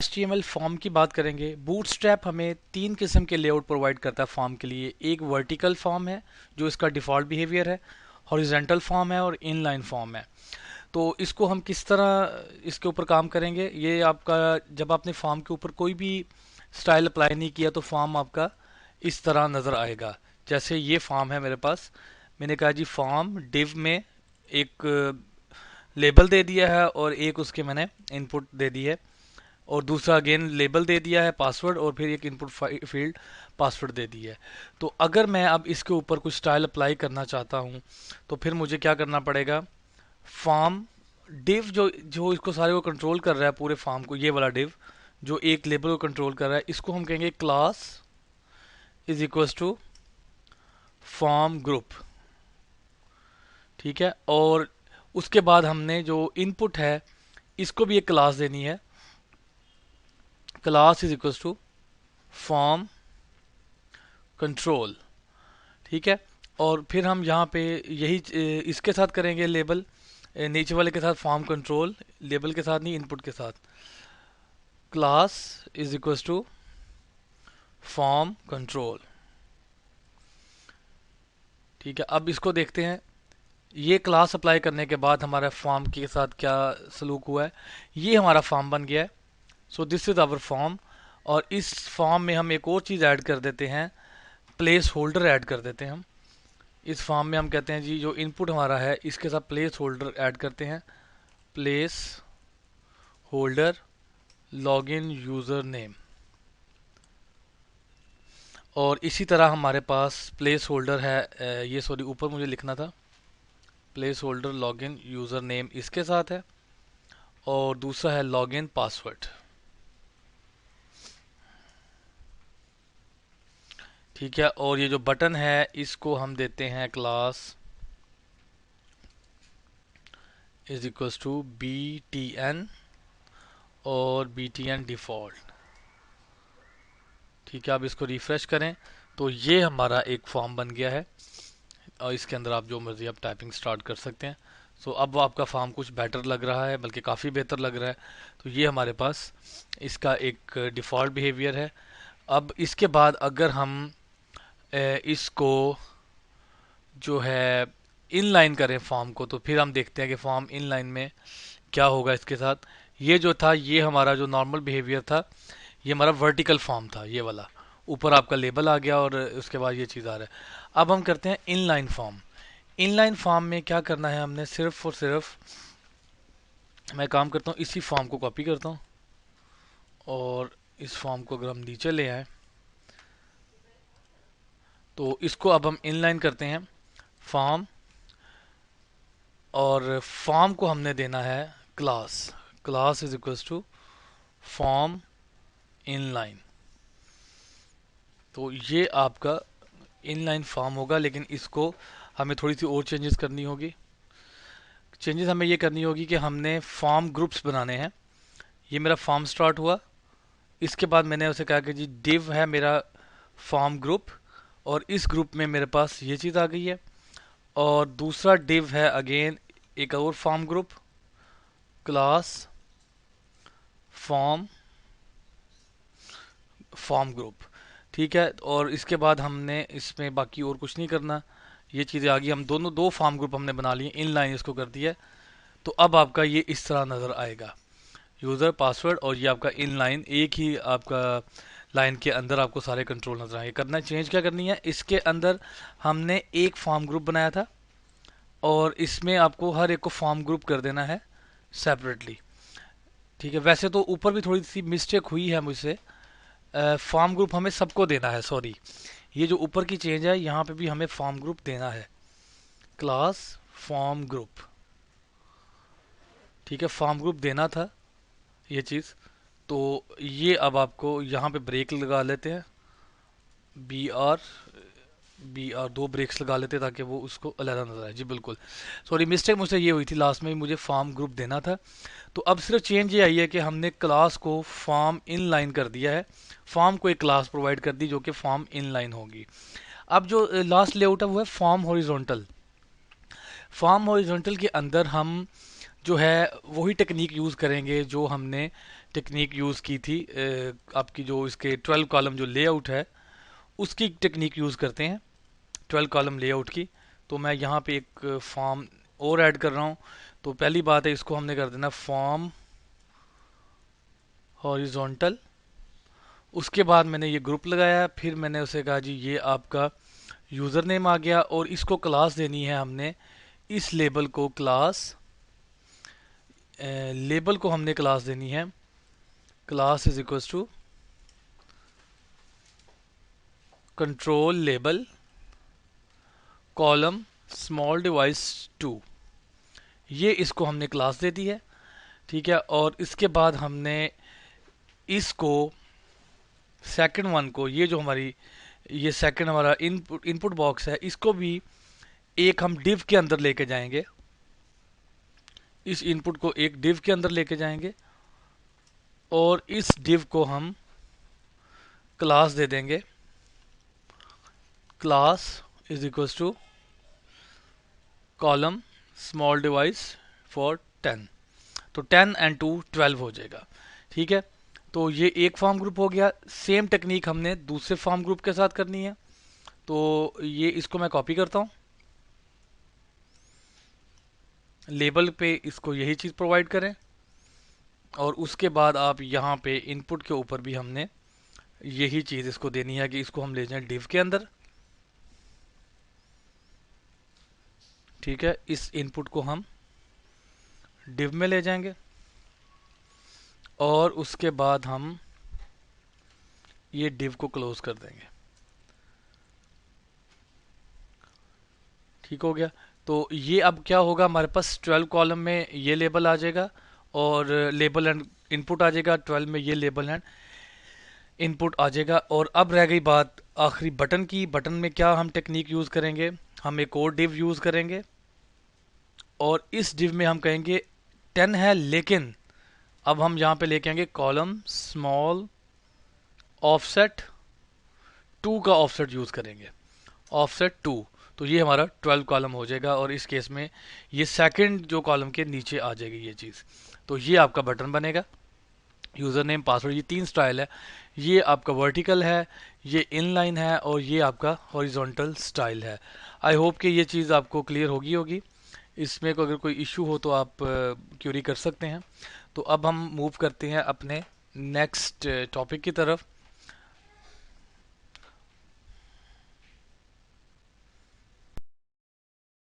HTML form की बात करेंगे। बूटस्ट्रैप हमें तीन किस्म के लेआउट प्रोवाइड करता है फॉर्म के लिए। एक वर्टिकल फॉर्म है जो इसका डिफ़ॉल्ट बिहेवियर है, हॉरिजेंटल फॉर्म है और इनलाइन फॉर्म है। तो इसको हम किस तरह इसके ऊपर काम करेंगे, ये आपका जब आपने फॉर्म के ऊपर कोई भी स्टाइल अप्लाई नहीं किया तो फॉर्म आपका इस तरह नज़र आएगा। जैसे ये फॉर्म है मेरे पास, मैंने कहा जी फॉर्म डिव में एक लेबल दे दिया है और एक उसके मैंने इनपुट दे दी है, और दूसरा अगेन लेबल दे दिया है पासवर्ड, और फिर एक इनपुट फील्ड पासवर्ड दे दी है। तो अगर मैं अब इसके ऊपर कुछ स्टाइल अप्लाई करना चाहता हूँ तो फिर मुझे क्या करना पड़ेगा, फॉर्म डिव जो जो इसको सारे को कंट्रोल कर रहा है, पूरे फॉर्म को, ये वाला डिव जो एक लेबल को कंट्रोल कर रहा है, इसको हम कहेंगे class is equal to form group. ठीक है, और उसके बाद हमने जो इनपुट है इसको भी एक क्लास देनी है, class is equal to form control. ठीक है, और फिर हम यहाँ पे यही इसके साथ करेंगे लेबल, नीचे वाले के साथ फॉर्म कंट्रोल, लेबल के साथ नहीं, इनपुट के साथ class is equal to form control. ठीक है, अब इसको देखते हैं, ये क्लास अप्लाई करने के बाद हमारा फॉर्म के साथ क्या सलूक हुआ है। ये हमारा फॉर्म बन गया है। So this is our form, और इस फॉर्म में हम एक और चीज़ ऐड कर देते हैं, प्लेस होल्डर ऐड कर देते हैं हम। इस फॉर्म में हम कहते हैं जी जो इनपुट हमारा है इसके साथ प्लेस होल्डर ऐड करते हैं, place holder login user name. और इसी तरह हमारे पास प्लेस होल्डर है, ये सॉरी ऊपर मुझे लिखना था, place holder login user name इसके साथ है, और दूसरा है लॉगिन पासवर्ड। ठीक है, और ये जो बटन है इसको हम देते हैं class is equals to BTN और BTN डिफ़ॉल्ट। ठीक है, अब इसको रिफ्रेश करें तो ये हमारा एक फॉर्म बन गया है, और इसके अंदर आप जो मर्जी आप टाइपिंग स्टार्ट कर सकते हैं। सो अब वो आपका फॉर्म कुछ बेटर लग रहा है, बल्कि काफ़ी बेहतर लग रहा है। तो ये हमारे पास इसका एक डिफ़ॉल्ट बिहेवियर है। अब इसके बाद अगर हम इसको जो है इनलाइन करें फॉर्म को, तो फिर हम देखते हैं कि फॉर्म इनलाइन में क्या होगा इसके साथ। ये जो था, ये हमारा जो नॉर्मल बिहेवियर था, ये हमारा वर्टिकल फॉर्म था, ये वाला ऊपर आपका लेबल आ गया और उसके बाद ये चीज़ आ रहा है। अब हम करते हैं इनलाइन फॉर्म। इनलाइन फॉर्म में क्या करना है हमने, सिर्फ और सिर्फ मैं काम करता हूँ, इसी फॉर्म को कॉपी करता हूँ, और इस फॉर्म को अगर हम नीचे ले आए तो इसको अब हम इनलाइन करते हैं फॉर्म, और फॉर्म को हमने देना है class, class is equals to form inline. तो ये आपका इनलाइन फॉर्म होगा, लेकिन इसको हमें थोड़ी सी और चेंजेस करनी होगी। चेंजेस हमें ये करनी होगी कि हमने फॉर्म ग्रुप्स बनाने हैं। ये मेरा फॉर्म स्टार्ट हुआ, इसके बाद मैंने उसे कहा कि जी डिव है मेरा फॉर्म ग्रुप, और इस ग्रुप में मेरे पास ये चीज़ आ गई है, और दूसरा डिव है अगेन एक और form group, class form form group. ठीक है, और इसके बाद हमने इसमें बाकी और कुछ नहीं करना, ये चीज़ें आ गई। हम दोनों दो फॉर्म ग्रुप हमने बना लिए, इन लाइन इसको कर दिया। तो अब आपका ये इस तरह नज़र आएगा, यूज़र पासवर्ड, और ये आपका इन लाइन, एक ही आपका लाइन के अंदर आपको सारे कंट्रोल नजर आएंगे। करना चेंज क्या करनी है, इसके अंदर हमने एक फॉर्म ग्रुप बनाया था, और इसमें आपको हर एक को फॉर्म ग्रुप कर देना है सेपरेटली। ठीक है, वैसे तो ऊपर भी थोड़ी सी मिस्टेक हुई है मुझसे, फॉर्म ग्रुप हमें सबको देना है, सॉरी, ये जो ऊपर की चेंज है यहाँ पे भी हमें फॉर्म ग्रुप देना है, क्लास फॉर्म ग्रुप। ठीक है, फॉर्म ग्रुप देना था ये चीज़। तो ये अब आपको यहाँ पे ब्रेक लगा लेते हैं, BR BR, दो ब्रेक्स लगा लेते हैं ताकि वो उसको अलग नजर आए। जी बिल्कुल, सॉरी मिस्टेक मुझसे ये हुई थी, लास्ट में मुझे फॉर्म ग्रुप देना था। तो अब सिर्फ चेंज ये आई है कि हमने क्लास को फॉर्म इन लाइन कर दिया है, फॉर्म को एक क्लास प्रोवाइड कर दी जो कि फॉर्म इन लाइन होगी। अब जो लास्ट लेआउट है वो है फॉर्म हॉरिजॉन्टल। फॉर्म हॉरिजॉन्टल के अंदर हम जो है वही टेक्निक यूज़ करेंगे जो हमने टेक्निक यूज़ की थी, आपकी जो इसके 12 कॉलम जो लेआउट है उसकी टेक्निक यूज़ करते हैं, 12 कॉलम लेआउट की। तो मैं यहाँ पे एक फॉर्म और ऐड कर रहा हूँ। तो पहली बात है, इसको हमने कर देना फॉर्म हॉरिजॉन्टल। उसके बाद मैंने ये ग्रुप लगाया, फिर मैंने उसे कहा जी ये आपका यूज़र नेम आ गया, और इसको क्लास देनी है हमने, इस लेबल को क्लास, लेबल को हमने क्लास देनी है, class is equal to control label column small device 2। ये इसको हमने क्लास दे दी है, ठीक है। और इसके बाद हमने इसको सेकंड वन को, ये जो हमारी ये सेकंड हमारा इनपुट बॉक्स है, इसको भी एक हम डिव के अंदर लेके जाएंगे, इस इनपुट को एक डिव के अंदर लेके जाएंगे, और इस डिव को हम क्लास दे देंगे, class is equals to column small device for 10। तो 10 एंड 2 12 हो जाएगा, ठीक है। तो ये एक फॉर्म ग्रुप हो गया। सेम टेक्निक हमने दूसरे फॉर्म ग्रुप के साथ करनी है। तो ये इसको मैं कॉपी करता हूँ, लेबल पे इसको यही चीज़ प्रोवाइड करें, और उसके बाद आप यहाँ पे इनपुट के ऊपर भी हमने यही चीज़ इसको देनी है कि इसको हम ले जाएं डिव के अंदर, ठीक है। इस इनपुट को हम डिव में ले जाएंगे, और उसके बाद हम ये डिव को क्लोज कर देंगे, ठीक हो गया। तो ये अब क्या होगा, हमारे पास 12 कॉलम में ये लेबल आ जाएगा, और लेबल एंड इनपुट आ जाएगा, 12 में ये लेबल एंड इनपुट आ जाएगा। और अब रह गई बात आखिरी बटन की। बटन में क्या हम टेक्निक यूज़ करेंगे, हम एक और डिव यूज़ करेंगे, और इस डिव में हम कहेंगे 10 है, लेकिन अब हम यहाँ पे लेके आएंगे कॉलम स्मॉल ऑफसेट 2 का ऑफसेट यूज़ करेंगे, ऑफसेट 2। तो ये हमारा 12 कॉलम हो जाएगा, और इस केस में ये सेकंड जो कॉलम के नीचे आ जाएगी ये चीज़। तो ये आपका बटन बनेगा। यूज़र नेम पासवर्ड, ये 3 स्टाइल है, ये आपका वर्टिकल है, ये इनलाइन है, और ये आपका हॉरिजॉन्टल स्टाइल है। आई होप कि ये चीज़ आपको क्लियर होगी। इसमें को अगर कोई इशू हो तो आप क्यूरी कर सकते हैं। तो अब हम मूव करते हैं अपने नेक्स्ट टॉपिक की तरफ।